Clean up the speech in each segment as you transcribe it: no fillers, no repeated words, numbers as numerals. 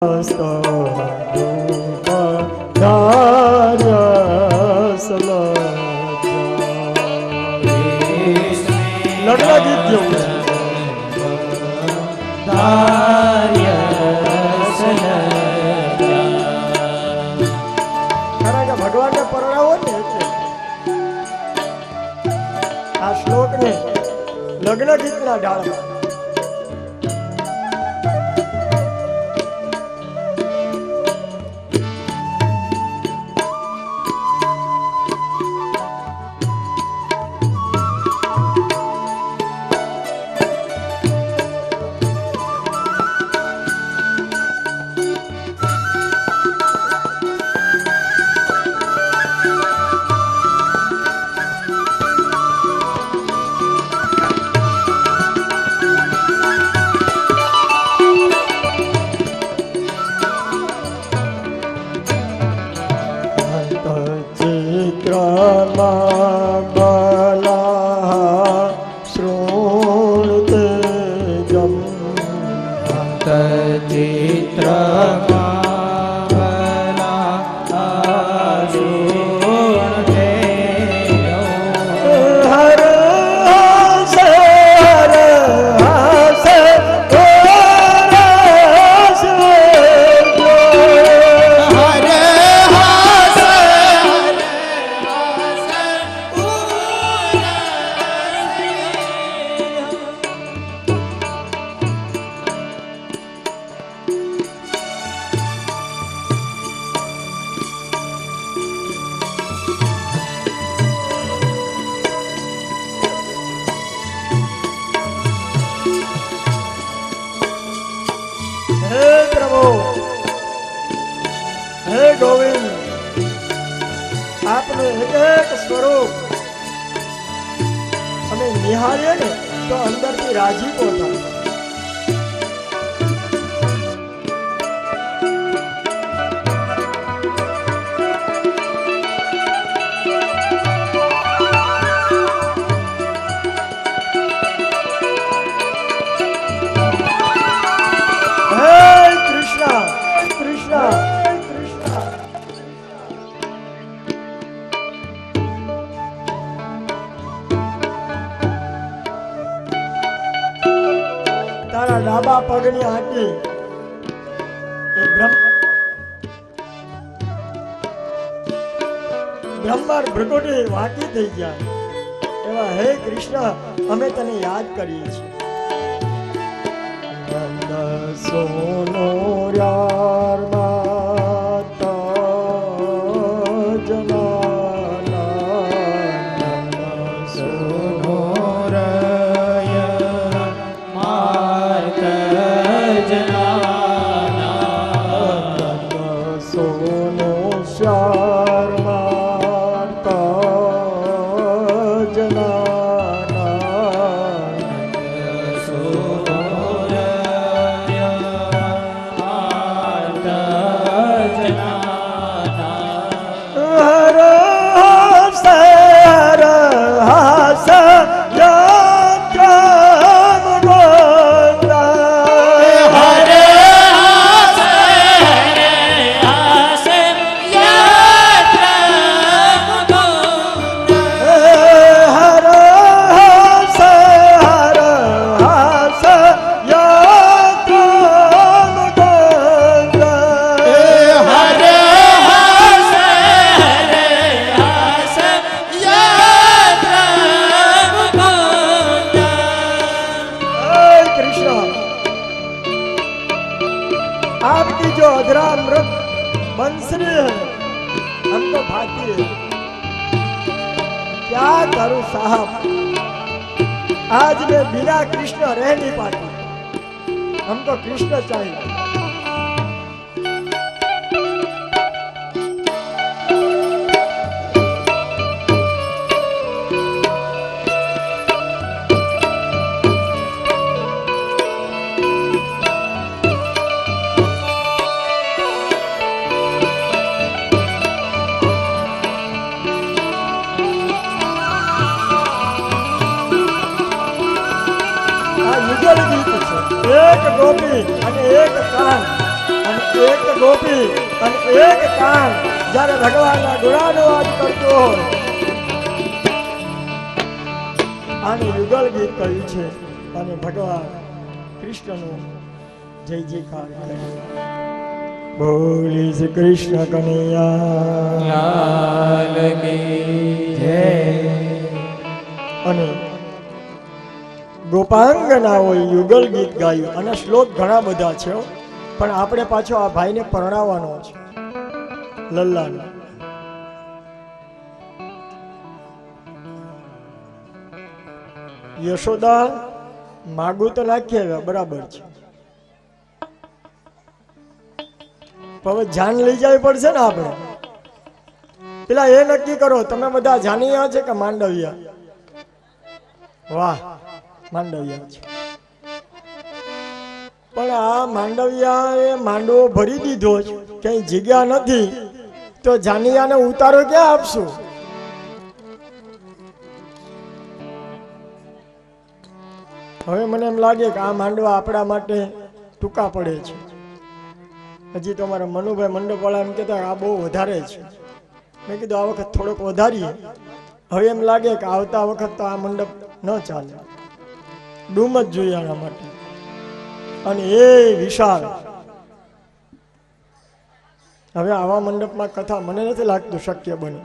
લગ્ન ગીત જેવું છે. ભગવાનને પરણાવો ને આ શ્લોક ને લગ્ન ગીતના ઢાળમાં સ્વરૂપ અમે નિહાળીએ ને તો અંદરથી રાજીપો થાય. ડાબા પગની આંટી એ બ્રહ્માંડ ભ્રગોટી વાકી થઈ જાય એવા હે કૃષ્ણ અમે તને યાદ કરીએ છીએ. સોનો યાર आपकी जो अधरामृत बंसरी है हमको भाती है. क्या करूं साहब, आज मैं बिना कृष्ण रह नहीं पाती. हमको कृष्ण चाहिए. એક ગોપી અને એક કાન અને એક ગોપી અને એક કાન જ્યારે ભગવાનના ગુણાનુવાદ કરતો હોય, આને યુગલ ગીત કહ્યું છે. અને ભગવાન કૃષ્ણનો જય જયકાર કરે. બોલી શ્રી કૃષ્ણ કનૈયા લાલ કી જય. અને ગોપાંગનાઓએ યુગલ ગીત ગાયું અને શ્લોક ઘણા બધા છે, પણ આપણે પાછો આ ભાઈને પરણાવવાનો છે, લલ્લાને. યશોદા માગું તો નાખી આવ્યા, બરાબર છે, હવે જાન લઈ જવી પડશે ને આપણે. પેલા એ નક્કી કરો, તમે બધા જાનીયા છે કે માંડવિયા? વાહ, માંડવિયા છે. પણ આ માંડવિયા એ માંડવો ભરી દીધો છે, કઈ જગ્યા નથી, તો જાનિયાને ઉતારો ક્યાં આપશું? હવે મને એમ લાગે કે આ માંડવા આપણા માટે ટૂંકા પડે છે. હજી તો અમારા મનુભાઈ મંડપવાળા એમ કહેતા આ બહુ વધારે છે. મેં કીધું આ વખત થોડોક વધારીએ. હવે એમ લાગે કે આવતા વખત તો આ મંડપ ન ચાલે, ડૂમ જ જોઈએ આના માટે. અને એ વિશાળ, હવે આવા મંડપમાં કથા મને નથી લાગતું શક્ય બને.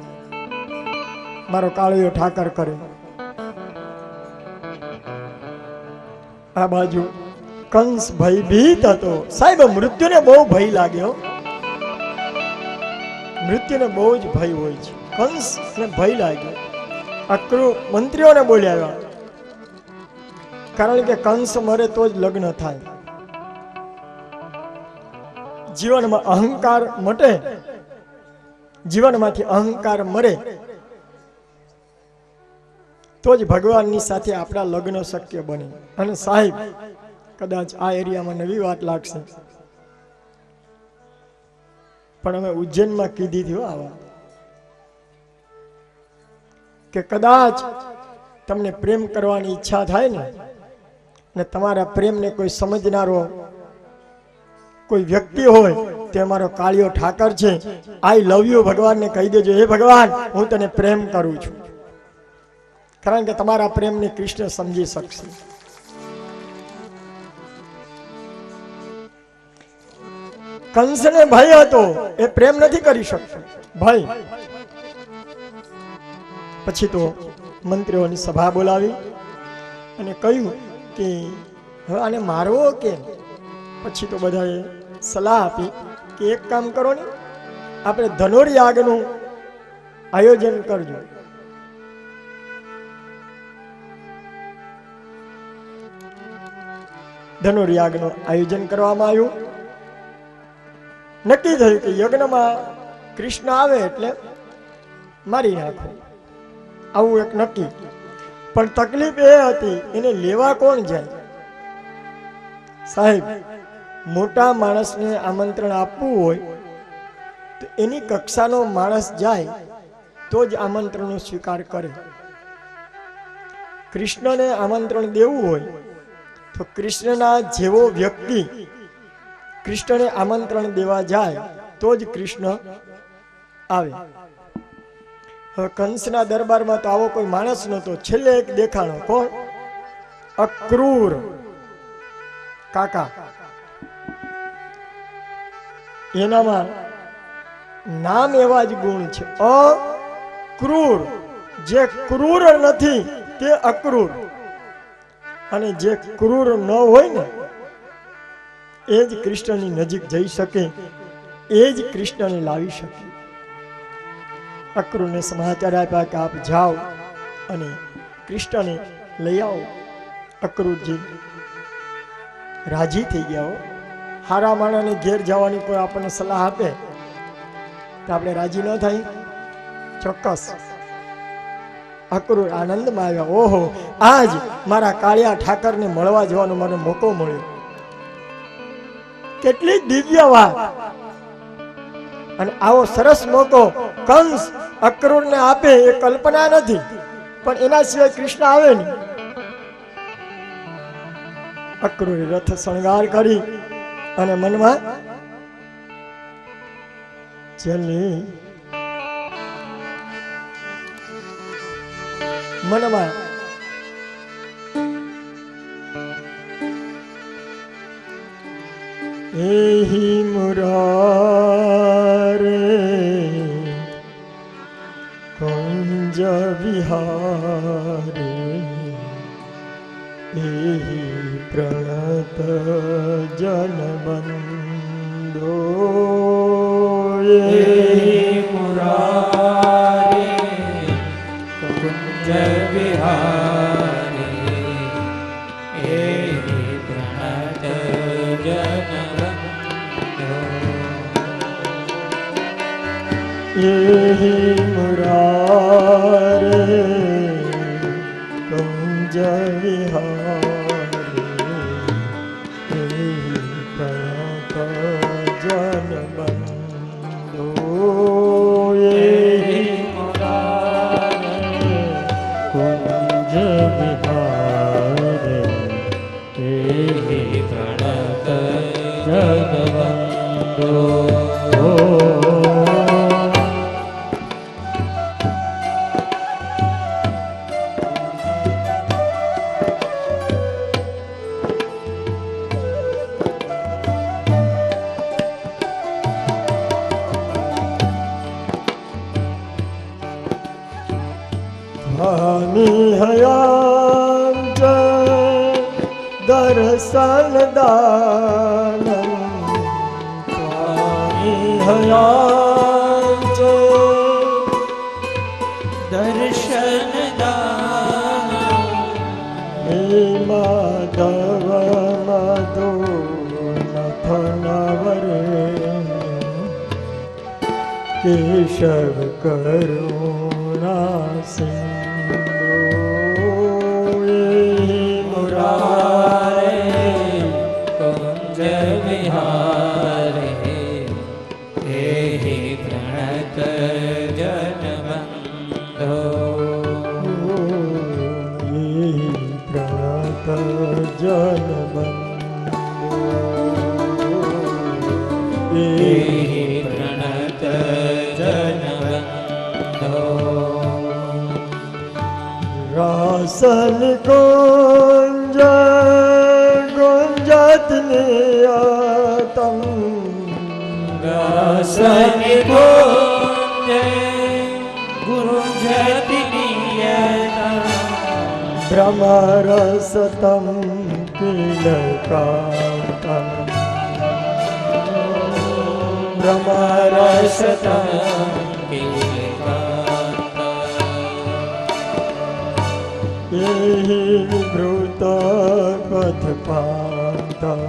મારો કાળિયો ઠાકર કરે. આ બાજુ કંસ ભયભીત હતો. સાહેબ મૃત્યુને બહુ ભય લાગ્યો, મૃત્યુને બહુ જ ભય હોય છે. કંસને ભય લાગ્યો. અક્રૂર મંત્રીઓને બોલ્યા, કારણ કે કંસ મરે તો જ લગ્ન થાય. જીવનમાં અહંકાર મટે, જીવનમાંથી અહંકાર મરે તો જ ભગવાનની સાથે આપણા લગ્ન શક્ય બને. અને સાહેબ કદાચ આ એરિયામાં નવી વાત લાગશે, પણ અમે ઉજ્જૈનમાં કીધી હતી આ વાત, કે કદાચ તમને પ્રેમ કરવાની ઈચ્છા થાય ને તમારા પ્રેમને કોઈ સમજનારો કોઈ વ્યક્તિ હોય તે અમારો કાળિયો ઠાકર છે. આઈ લવ યુ ભગવાનને કહી દેજો, હે ભગવાન હું તને પ્રેમ કરું છું. કારણ કે તમારા પ્રેમને કૃષ્ણ સમજી શકશે. કંસને ભય હતો, એ પ્રેમ નથી કરી શકતો, ભય. પછી તો મંત્રીઓની સભા બોલાવી અને કહ્યું કે હવે આને મારવો કેમ? પછી તો બધાએ સલાહ આપી કે એક કામ કરો ને, આપણે ધનુર્યાગનું આયોજન કરજો. ધનુર્યાગનું આયોજન કરવામાં આવ્યું. નક્કી થયું કે યજ્ઞમાં કૃષ્ણ આવે એટલે મારી નાખો, આવું એક નક્કી. પણ તકલીફ એ હતી, એને લેવા કોણ જાય? સાહેબ મોટા માણસને આમંત્રણ આપવું હોય તો એની કક્ષાનો માણસ જાય તો જ આમંત્રણનો સ્વીકાર કરે. કૃષ્ણને આમંત્રણ દેવું હોય તો કૃષ્ણના જેવો વ્યક્તિ કૃષ્ણને આમંત્રણ દેવા જાય તો જ કૃષ્ણ આવે. હવે કંસના દરબારમાં તો આવો કોઈ માણસ નહોતો. છેલ્લે એક દેખાણો, કોણ? અક્રૂર કાકા. એનામાં નામ એવા જ ગુણ છે, અક્રૂર. જે ક્રૂર નથી તે અક્રૂર, અને જે ક્રૂર ન હોય ને એ જ કૃષ્ણની નજીક જઈ શકે, એ જ કૃષ્ણને લાવી શકે. અક્રૂરને સમાચાર આપ્યા કે આપ જાઓ અને કૃષ્ણને લઈ આવો. અક્રૂરજી રાજી થઈ ગયા. હારા માણસને ઘેર જવાની કોઈ આપણને સલાહ આપે તો આપણે રાજી ન થાય? ચોક્કસ. અક્રૂર આનંદમાં આવ્યા. ઓહો, આજ મારા કાળિયા ઠાકરને મળવા જવાનો મને મોકો મળ્યો. કેટલી દિવ્ય વાત! અને આવો સરસ મોકો કંસ અક્રૂરને આપે એ કલ્પના નથી, પણ એના સિવાય કૃષ્ણ આવે નહીં. અક્રૂરે રથ શણગાર કરી અને મનમાં જેની મનમાં એહી મુરારે કુંજ વિહારે એહી પ્રણત જનબંધો એહી મુરારે કુંજ વિહારે એહી પ્રણત જનબંધો એહી મુરારે કુંજ વિહારે એહી પ્રણત જનબંધો એહી મુરારે કુંજ વિહારે એહી પ્રણત જનબંધો Hami hayam darshan danam Hami hayam દર્શન દાન He madhav madhu nathanavare Keshav karuna sindhu મુરારે કુંજ વિહારે એહી પ્રણત જનબંધો પ્રણત જનબંધો એહી પ્રણત જનબંધો રાસન કુંજ ગુંજત નિયતમ રાસન કુંજ ગુંજત નિયતમ ભ્રમરસતમ કિલકાંતમ ભ્રમરસતમ એહી વિભૃત પથપાંતમ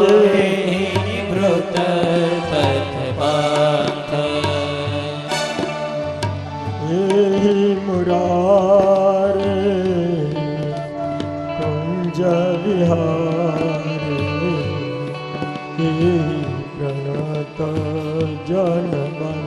એહી વૃત પથપાંત એહી મુરારે કુંજ વિહારે એહી પ્રણત જનબંધો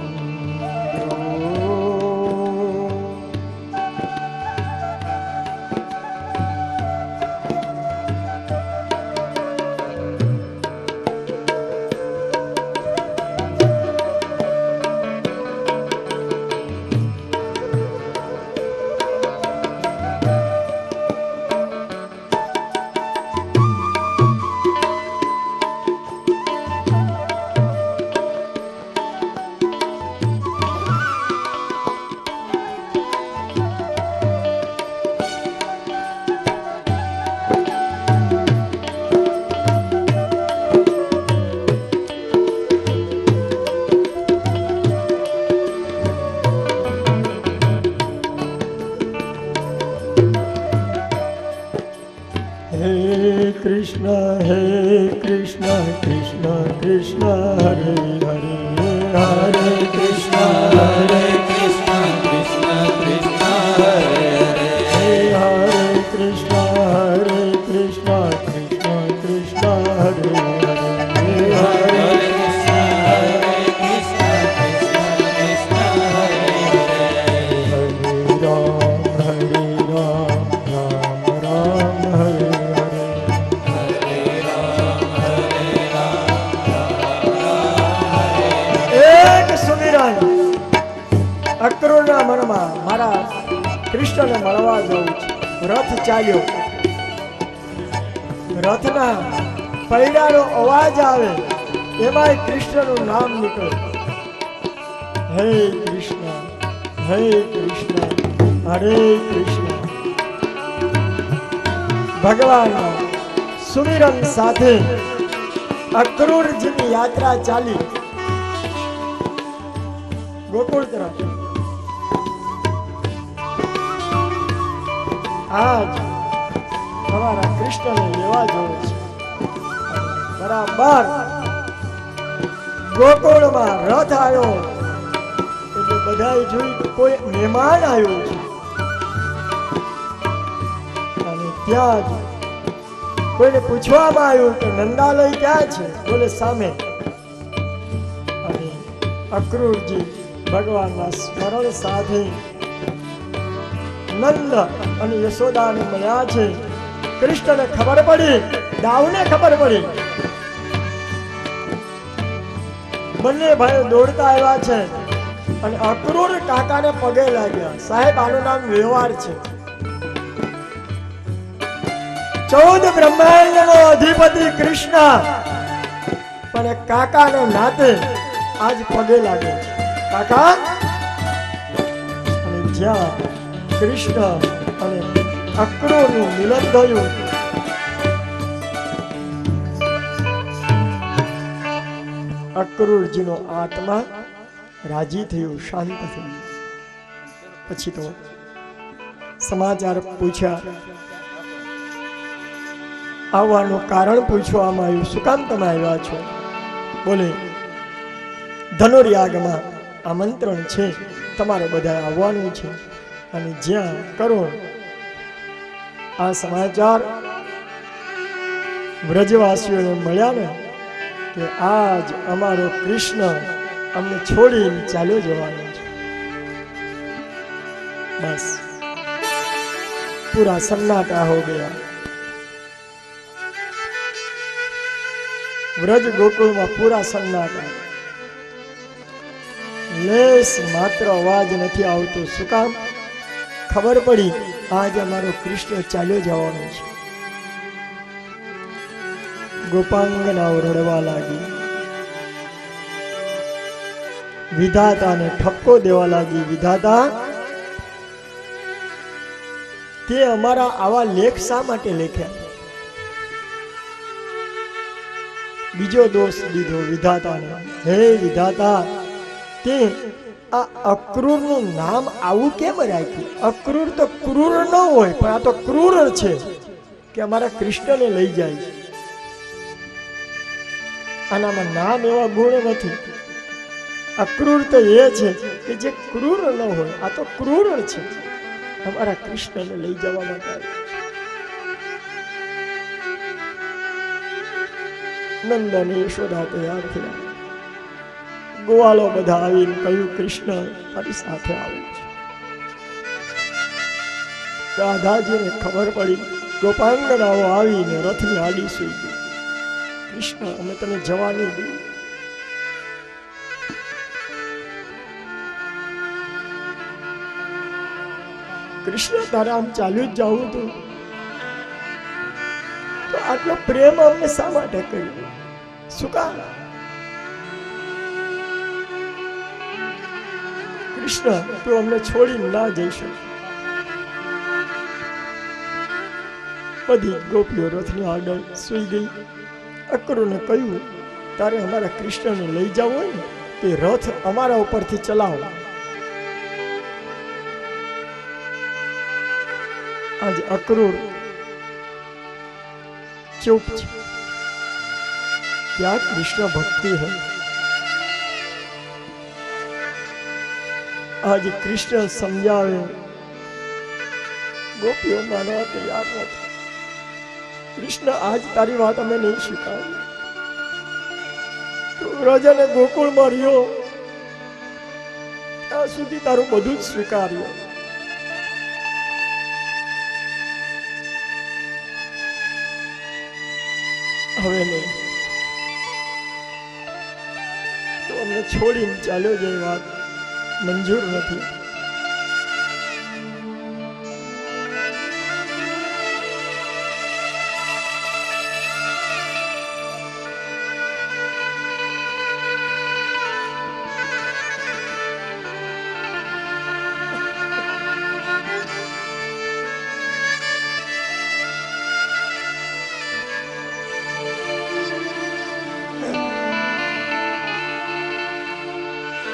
Krishna Krishna Krishna Hare Hare Hare Krishna Krishna Krishna Hare Hare Hare Krishna Krishna Krishna Hare Hare Hare Krishna Krishna Krishna Hare Hare Hare Ram Ram Ram Hare Hare ગોકુળમાં મારા કૃષ્ણને મળવા જવું છે. રથ ચાલ્યો, રથના પૈડાનો અવાજ આવે એમાંય કૃષ્ણનું નામ નીકળે, હે કૃષ્ણ, હે કૃષ્ણ, હરે કૃષ્ણ. ભગવાન સુમિરન સાથે અક્રૂરજીની યાત્રા ચાલી ગોકુળ તરફ. આજ તમારા કૃષ્ણને લેવા જવું છે. બરાબર ગોકુળમાં રથ આવ્યો એટલે બધાએ જોયું કે કોઈ મહેમાન આવ્યું છે. અને ત્યાં જ કોઈને પૂછવામાં આવ્યું કે નંદાલય ક્યાં છે? બોલે સામે. અને અક્રૂરજી ભગવાનના સ્મરણ સાથે નંદ અને યશોદાને મળ્યા છે. કૃષ્ણને ખબર પડી, દાઉને ખબર પડી. બંને ભાઈઓ દોડતા આવ્યા છે અને અક્રૂર કાકાને પગે લાગ્યા. સાહેબ, આનું નામ વ્યવહાર છે. 14 બ્રહ્માંડનો અધિપતિ કૃષ્ણ પણ એક કાકાને નાતે આજ પગે લાગે છે. કાકા. અને જ્યાં કૃષ્ણ અને અક્રૂરનું મિલન થયું, અક્રૂરજીનો આત્મા રાજી થયો, શાંત થયો. પછી તો સમાચાર પૂછ્યા, આવવાનું કારણ પૂછવામાં આવ્યું, શું કામ તમે આવ્યા છો? બોલે ધનુર્યાગમાં આમંત્રણ છે, તમારે બધા આવવાનું છે. અને જ્યાં કરો આ સમાચાર વ્રજવાસીઓને મળ્યા ને કે આજ અમારો કૃષ્ણ અમને છોડીને ચાલ્યો જવાનો છે. બસ પૂરા સન્નાટા હો ગયા. વ્રજ ગોકુળમાં પૂરા સન્નાટા, લેસ માત્ર અવાજ નથી આવતો. શું કામ? ખબર પડી આજ અમારો કૃષ્ણ ચાલ્યો જવાનો છે. ગોપાંગનાઓ રડવા લાગી, વિધાતાને ઠપકો દેવા લાગી, વિધાતા તે અમારા આવા લેખ શા માટે લખ્યા? બીજો દોષ દીધો વિધાતાને. હે વિધાતા, તે આ અક્રૂરનું નામ આવું કેમ રાખ્યું? અક્રૂર તો ક્રૂર ન હોય, પણ આ તો ક્રૂર છે કે અમારા કૃષ્ણને લઈ જાય છે. આનામાં નામ એવા ગુણ નથી. અક્રૂર તો એ છે કે જે ક્રૂર ન હોય, આ તો ક્રૂર છે, અમારા કૃષ્ણને લઈ જવા માટે. નંદન યશોદા તૈયાર થયા. ગોવાળો બધા આવીને કહ્યું, કૃષ્ણ તારી સાથે આવું છે. રાધાજીને ખબર પડી. ગોપાંગનાઓ આવીને રથની આડી સુઈ ગઈ. કૃષ્ણ, અમે તને જવા નહીં દઈએ. કૃષ્ણ, તારે આમ ચાલ્યું જ જવું હતું તો આટલો પ્રેમ અમને શા માટે કર્યો? શું કામ? કૃષ્ણ, તું અમને છોડીને ના જઈ શકે. બધી ગોપીઓ રથની આગળ સુઈ ગઈ. અક્રૂરને કહ્યું, તારે અમારા કૃષ્ણને લઈ જવું હોય ને તે રથ અમારા ઉપરથી ચલાવો. આજ અક્રૂર ચૂપ છે. ત્યાં કૃષ્ણ ભક્તિ है. આજ કૃષ્ણ સમજાવે, ગોપીઓ માનવા તૈયાર નથી. કૃષ્ણ, આજ તારી વાત અમે નહીં સ્વીકારી. તું વ્રજ અને ગોકુળમાં રહ્યો ત્યાં સુધી તારું બધું જ સ્વીકાર્યું. હવે નહીં. તો અમને છોડીને ચાલ્યો જાય, વાત મંજૂર નથી.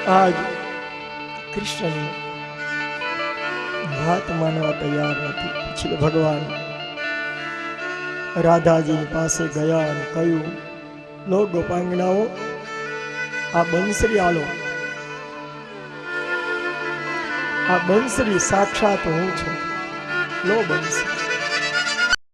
આજ કૃષ્ણની વાત માનવા તૈયાર નથી. પછી તો ભગવાન રાધાજીની પાસે ગયા અને કહ્યું, લો ગોપાંગનાઓ, આ બંસરી આલો. આ બંસરી સાક્ષાત હું છું. લો બંસરી.